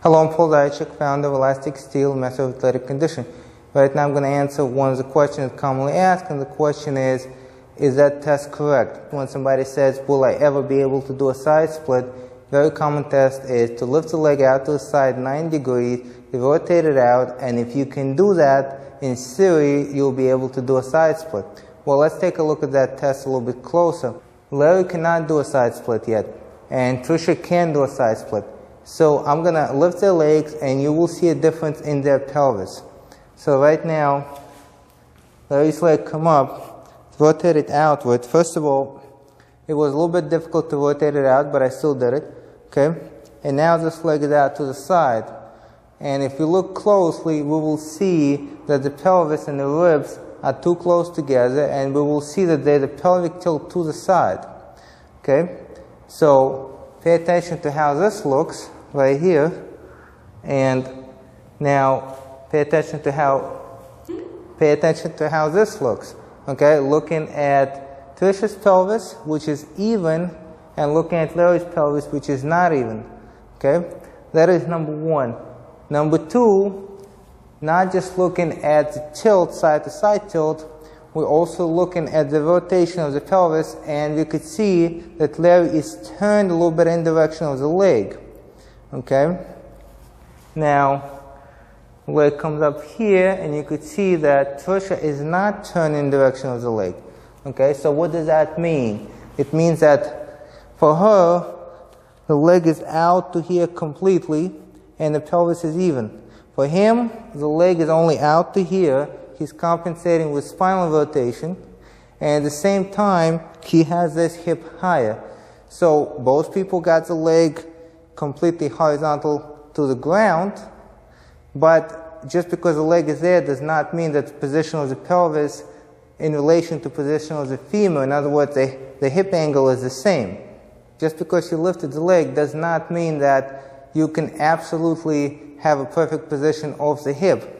Hello, I'm Paul Diachik, founder of Elastic Steel, master of athletic conditioning. Right now I'm going to answer one of the questions commonly asked, and the question is that test correct? When somebody says, will I ever be able to do a side split, very common test is to lift the leg out to the side 9 degrees, rotate it out, and if you can do that, in theory, you'll be able to do a side split. Well, let's take a look at that test a little bit closer. Larry cannot do a side split yet, and Trisha can do a side split. So I'm going to lift their legs, and you will see a difference in their pelvis. So right now, Larry's leg come up, rotate it outward. First of all, it was a little bit difficult to rotate it out, but I still did it. Okay? And now this leg is out to the side. And if you look closely, we will see that the pelvis and the ribs are too close together, and we will see that there's a pelvic tilt to the side. Okay? So pay attention to how this looks right here, and now pay attention to how this looks. Okay, looking at Trisha's pelvis, which is even, and looking at Larry's pelvis, which is not even. Okay, that is number one. Number two, not just looking at the tilt, side to side tilt, we're also looking at the rotation of the pelvis, and we could see that Larry is turned a little bit in the direction of the leg. Okay, now leg comes up here, and you could see that Trisha is not turned in the direction of the leg. Okay, so what does that mean? It means that for her, the leg is out to here completely, and the pelvis is even. For him, the leg is only out to here. He's compensating with spinal rotation, and at the same time, he has this hip higher. So both people got the leg completely horizontal to the ground, but just because the leg is there does not mean that the position of the pelvis in relation to position of the femur, in other words, the hip angle is the same. Just because you lifted the leg does not mean that you can absolutely have a perfect position of the hip.